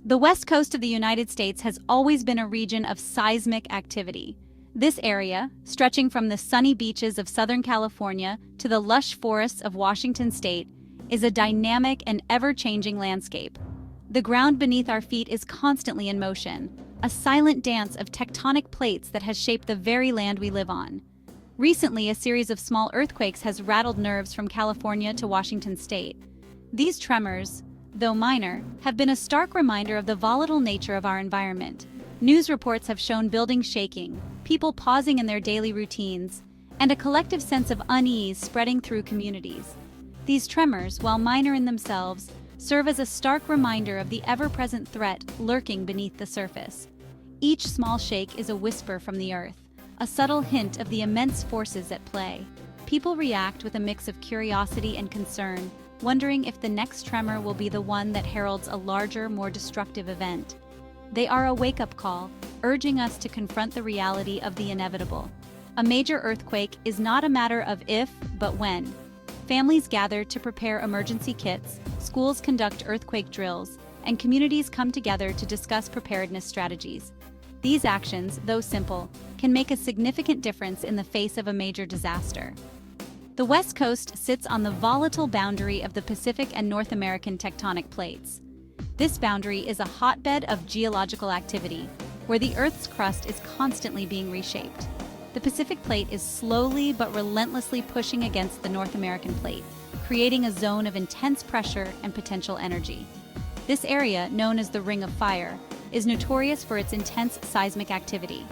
The west coast of the United States has always been a region of seismic activity. This area, stretching from the sunny beaches of Southern California to the lush forests of Washington state, is a dynamic and ever-changing landscape. The ground beneath our feet is constantly in motion, a silent dance of tectonic plates that has shaped the very land we live on. Recently, a series of small earthquakes has rattled nerves from California to Washington state. These tremors, though minor, have been a stark reminder of the volatile nature of our environment. News reports have shown buildings shaking, people pausing in their daily routines, and a collective sense of unease spreading through communities. These tremors, while minor in themselves, serve as a stark reminder of the ever-present threat lurking beneath the surface. Each small shake is a whisper from the earth, a subtle hint of the immense forces at play. People react with a mix of curiosity and concern, wondering if the next tremor will be the one that heralds a larger, more destructive event. They are a wake-up call, urging us to confront the reality of the inevitable. A major earthquake is not a matter of if, but when. Families gather to prepare emergency kits, schools conduct earthquake drills, and communities come together to discuss preparedness strategies. These actions, though simple, can make a significant difference in the face of a major disaster. The West Coast sits on the volatile boundary of the Pacific and North American tectonic plates. This boundary is a hotbed of geological activity, where the Earth's crust is constantly being reshaped. The Pacific plate is slowly but relentlessly pushing against the North American plate, creating a zone of intense pressure and potential energy. This area, known as the Ring of Fire, is notorious for its intense seismic activity.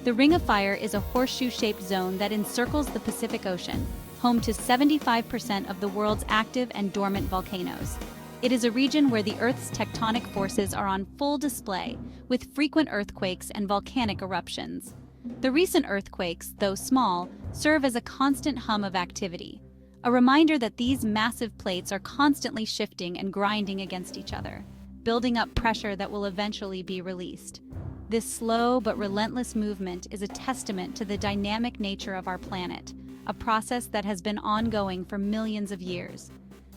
The Ring of Fire is a horseshoe-shaped zone that encircles the Pacific Ocean, home to 75% of the world's active and dormant volcanoes. It is a region where the Earth's tectonic forces are on full display, with frequent earthquakes and volcanic eruptions. The recent earthquakes, though small, serve as a constant hum of activity, a reminder that these massive plates are constantly shifting and grinding against each other, building up pressure that will eventually be released. This slow but relentless movement is a testament to the dynamic nature of our planet, a process that has been ongoing for millions of years.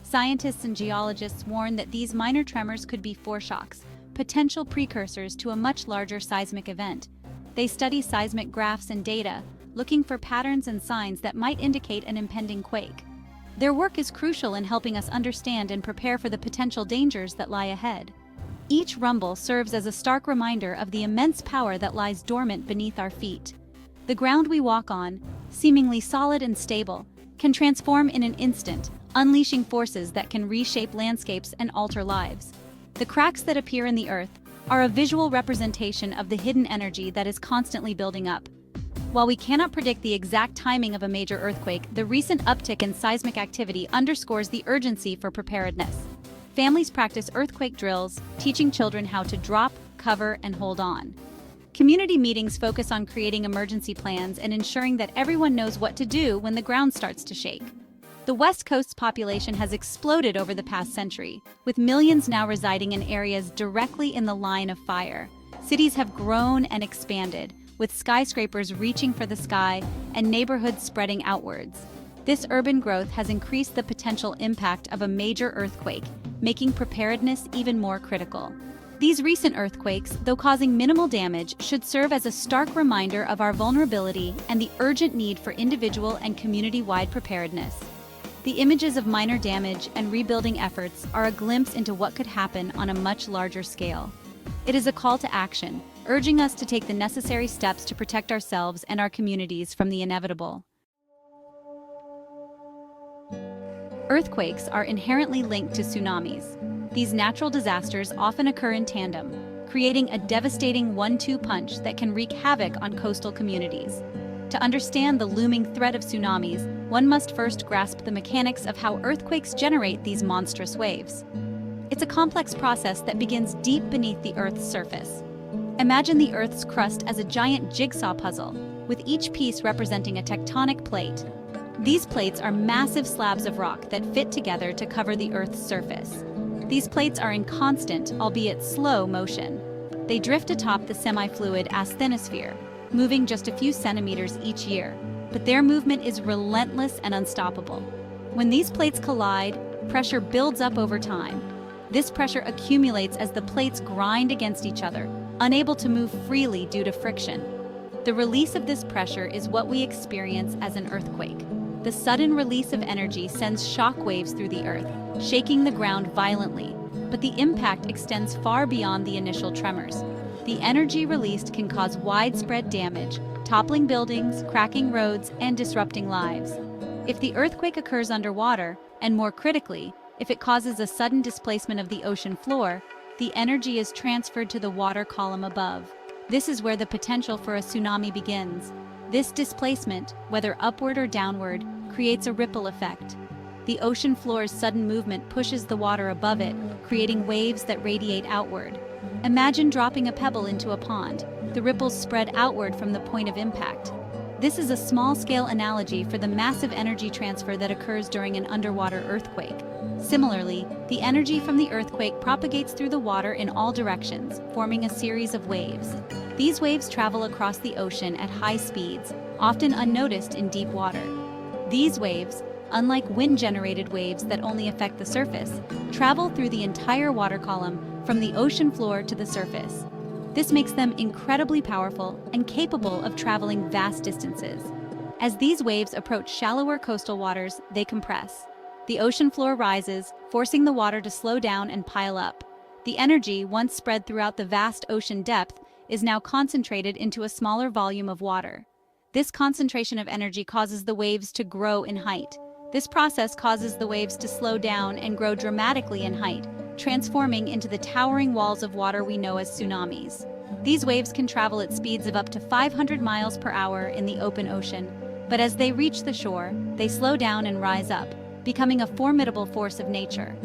Scientists and geologists warn that these minor tremors could be foreshocks, potential precursors to a much larger seismic event. They study seismic graphs and data, looking for patterns and signs that might indicate an impending quake. Their work is crucial in helping us understand and prepare for the potential dangers that lie ahead. Each rumble serves as a stark reminder of the immense power that lies dormant beneath our feet. The ground we walk on, seemingly solid and stable, can transform in an instant, unleashing forces that can reshape landscapes and alter lives. The cracks that appear in the earth are a visual representation of the hidden energy that is constantly building up. While we cannot predict the exact timing of a major earthquake, the recent uptick in seismic activity underscores the urgency for preparedness. Families practice earthquake drills, teaching children how to drop, cover, and hold on. Community meetings focus on creating emergency plans and ensuring that everyone knows what to do when the ground starts to shake. The West Coast's population has exploded over the past century, with millions now residing in areas directly in the line of fire. Cities have grown and expanded, with skyscrapers reaching for the sky and neighborhoods spreading outwards. This urban growth has increased the potential impact of a major earthquake, making preparedness even more critical. These recent earthquakes, though causing minimal damage, should serve as a stark reminder of our vulnerability and the urgent need for individual and community-wide preparedness. The images of minor damage and rebuilding efforts are a glimpse into what could happen on a much larger scale. It is a call to action, urging us to take the necessary steps to protect ourselves and our communities from the inevitable. Earthquakes are inherently linked to tsunamis. These natural disasters often occur in tandem, creating a devastating one-two punch that can wreak havoc on coastal communities. To understand the looming threat of tsunamis, one must first grasp the mechanics of how earthquakes generate these monstrous waves. It's a complex process that begins deep beneath the Earth's surface. Imagine the Earth's crust as a giant jigsaw puzzle, with each piece representing a tectonic plate. These plates are massive slabs of rock that fit together to cover the Earth's surface. These plates are in constant, albeit slow, motion. They drift atop the semi-fluid asthenosphere, moving just a few centimeters each year, but their movement is relentless and unstoppable. When these plates collide, pressure builds up over time. This pressure accumulates as the plates grind against each other, unable to move freely due to friction. The release of this pressure is what we experience as an earthquake. The sudden release of energy sends shock waves through the earth, shaking the ground violently, but the impact extends far beyond the initial tremors. The energy released can cause widespread damage, toppling buildings, cracking roads, and disrupting lives. If the earthquake occurs underwater, and more critically, if it causes a sudden displacement of the ocean floor, the energy is transferred to the water column above. This is where the potential for a tsunami begins. This displacement, whether upward or downward, creates a ripple effect. The ocean floor's sudden movement pushes the water above it, creating waves that radiate outward. Imagine dropping a pebble into a pond. The ripples spread outward from the point of impact. This is a small-scale analogy for the massive energy transfer that occurs during an underwater earthquake. Similarly, the energy from the earthquake propagates through the water in all directions, forming a series of waves. These waves travel across the ocean at high speeds, often unnoticed in deep water. These waves, unlike wind-generated waves that only affect the surface, travel through the entire water column from the ocean floor to the surface. This makes them incredibly powerful and capable of traveling vast distances. As these waves approach shallower coastal waters, they compress. The ocean floor rises, forcing the water to slow down and pile up. The energy, once spread throughout the vast ocean depth, is now concentrated into a smaller volume of water. This concentration of energy causes the waves to grow in height. This process causes the waves to slow down and grow dramatically in height, transforming into the towering walls of water we know as tsunamis. These waves can travel at speeds of up to 500 miles per hour in the open ocean, but as they reach the shore, they slow down and rise up, becoming a formidable force of nature.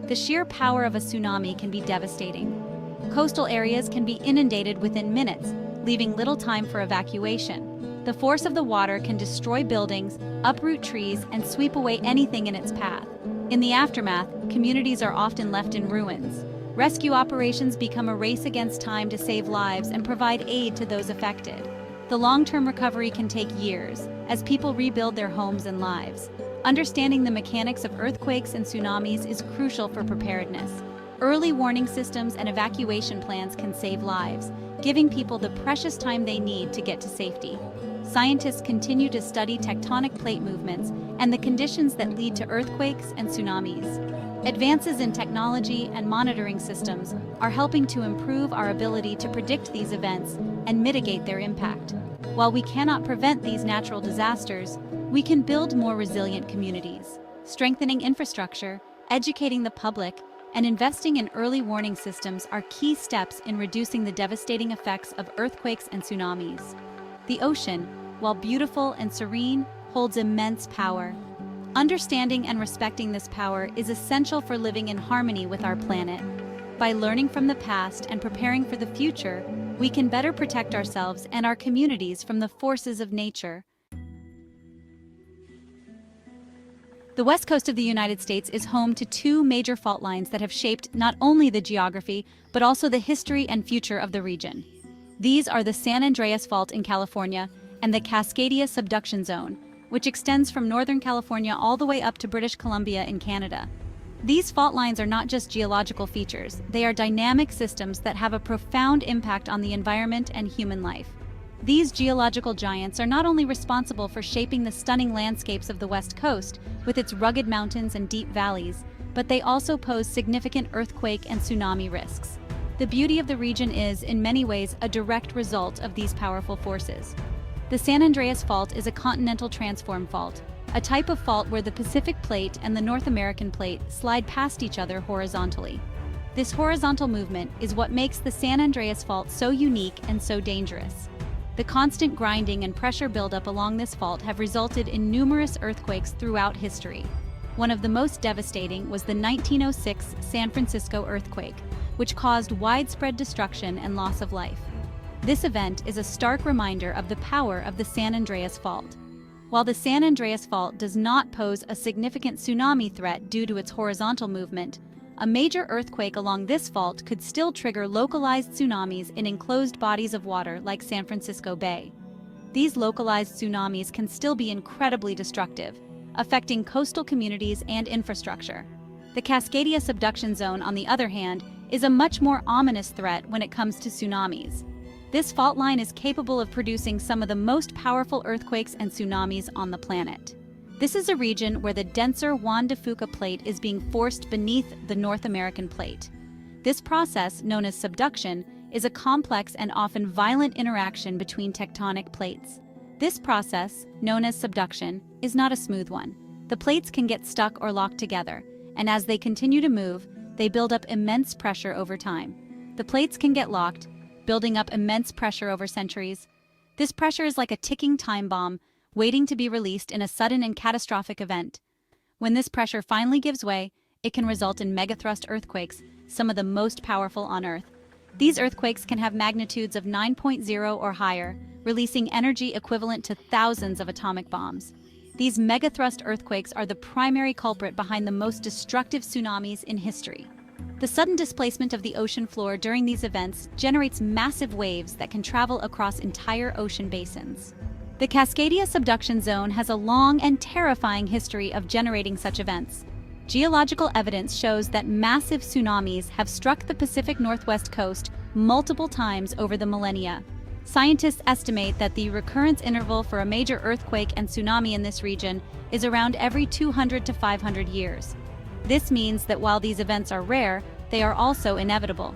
The sheer power of a tsunami can be devastating. Coastal areas can be inundated within minutes, leaving little time for evacuation. The force of the water can destroy buildings, uproot trees, and sweep away anything in its path. In the aftermath, communities are often left in ruins. Rescue operations become a race against time to save lives and provide aid to those affected. The long-term recovery can take years, as people rebuild their homes and lives. Understanding the mechanics of earthquakes and tsunamis is crucial for preparedness. Early warning systems and evacuation plans can save lives, giving people the precious time they need to get to safety. Scientists continue to study tectonic plate movements and the conditions that lead to earthquakes and tsunamis. Advances in technology and monitoring systems are helping to improve our ability to predict these events and mitigate their impact. While we cannot prevent these natural disasters, we can build more resilient communities. Strengthening infrastructure, educating the public, and investing in early warning systems are key steps in reducing the devastating effects of earthquakes and tsunamis. The ocean, while beautiful and serene, holds immense power. Understanding and respecting this power is essential for living in harmony with our planet. By learning from the past and preparing for the future, we can better protect ourselves and our communities from the forces of nature. The west coast of the United States is home to two major fault lines that have shaped not only the geography, but also the history and future of the region. These are the San Andreas Fault in California and the Cascadia Subduction Zone, which extends from Northern California all the way up to British Columbia in Canada. These fault lines are not just geological features, they are dynamic systems that have a profound impact on the environment and human life. These geological giants are not only responsible for shaping the stunning landscapes of the West Coast, with its rugged mountains and deep valleys, but they also pose significant earthquake and tsunami risks. The beauty of the region is, in many ways, a direct result of these powerful forces. The San Andreas Fault is a continental transform fault, a type of fault where the Pacific Plate and the North American Plate slide past each other horizontally. This horizontal movement is what makes the San Andreas Fault so unique and so dangerous. The constant grinding and pressure buildup along this fault have resulted in numerous earthquakes throughout history. One of the most devastating was the 1906 San Francisco earthquake, which caused widespread destruction and loss of life. This event is a stark reminder of the power of the San Andreas Fault. While the San Andreas Fault does not pose a significant tsunami threat due to its horizontal movement, a major earthquake along this fault could still trigger localized tsunamis in enclosed bodies of water like San Francisco Bay. These localized tsunamis can still be incredibly destructive, affecting coastal communities and infrastructure. The Cascadia Subduction Zone, on the other hand, is a much more ominous threat when it comes to tsunamis. This fault line is capable of producing some of the most powerful earthquakes and tsunamis on the planet. This is a region where the denser Juan de Fuca plate is being forced beneath the North American plate. This process, known as subduction, is a complex and often violent interaction between tectonic plates. This process, known as subduction, is not a smooth one. The plates can get stuck or locked together, and as they continue to move, they build up immense pressure over time. The plates can get locked, building up immense pressure over centuries. This pressure is like a ticking time bomb, waiting to be released in a sudden and catastrophic event. When this pressure finally gives way, it can result in megathrust earthquakes, some of the most powerful on Earth. These earthquakes can have magnitudes of 9.0 or higher, releasing energy equivalent to thousands of atomic bombs. These megathrust earthquakes are the primary culprit behind the most destructive tsunamis in history. The sudden displacement of the ocean floor during these events generates massive waves that can travel across entire ocean basins. The Cascadia Subduction Zone has a long and terrifying history of generating such events. Geological evidence shows that massive tsunamis have struck the Pacific Northwest coast multiple times over the millennia. Scientists estimate that the recurrence interval for a major earthquake and tsunami in this region is around every 200 to 500 years. This means that while these events are rare, they are also inevitable.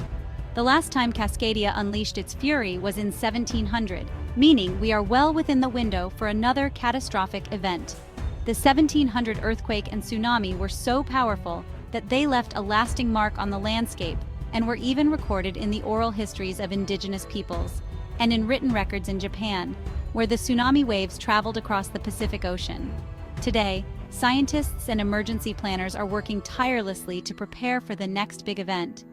The last time Cascadia unleashed its fury was in 1700, meaning we are well within the window for another catastrophic event. The 1700 earthquake and tsunami were so powerful that they left a lasting mark on the landscape and were even recorded in the oral histories of indigenous peoples and in written records in Japan, where the tsunami waves traveled across the Pacific Ocean. Today, scientists and emergency planners are working tirelessly to prepare for the next big event.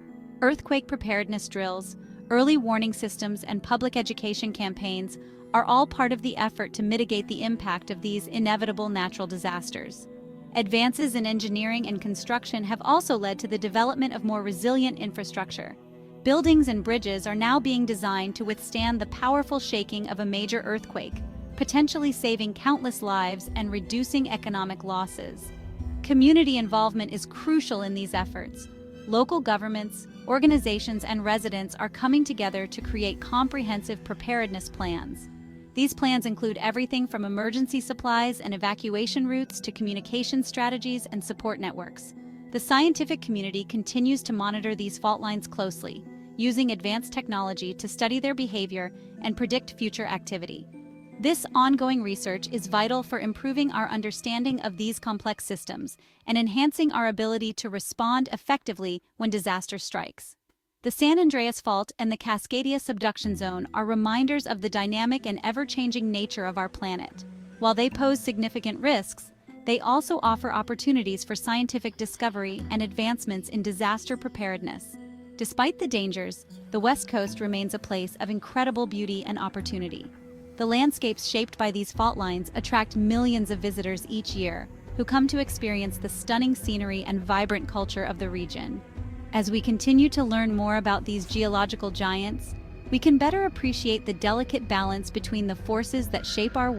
Earthquake preparedness drills, early warning systems, and public education campaigns are all part of the effort to mitigate the impact of these inevitable natural disasters. Advances in engineering and construction have also led to the development of more resilient infrastructure. Buildings and bridges are now being designed to withstand the powerful shaking of a major earthquake, potentially saving countless lives and reducing economic losses. Community involvement is crucial in these efforts. Local governments, organizations, and residents are coming together to create comprehensive preparedness plans. These plans include everything from emergency supplies and evacuation routes to communication strategies and support networks. The scientific community continues to monitor these fault lines closely, using advanced technology to study their behavior and predict future activity. This ongoing research is vital for improving our understanding of these complex systems and enhancing our ability to respond effectively when disaster strikes. The San Andreas Fault and the Cascadia Subduction Zone are reminders of the dynamic and ever-changing nature of our planet. While they pose significant risks, they also offer opportunities for scientific discovery and advancements in disaster preparedness. Despite the dangers, the West Coast remains a place of incredible beauty and opportunity. The landscapes shaped by these fault lines attract millions of visitors each year, who come to experience the stunning scenery and vibrant culture of the region. As we continue to learn more about these geological giants, we can better appreciate the delicate balance between the forces that shape our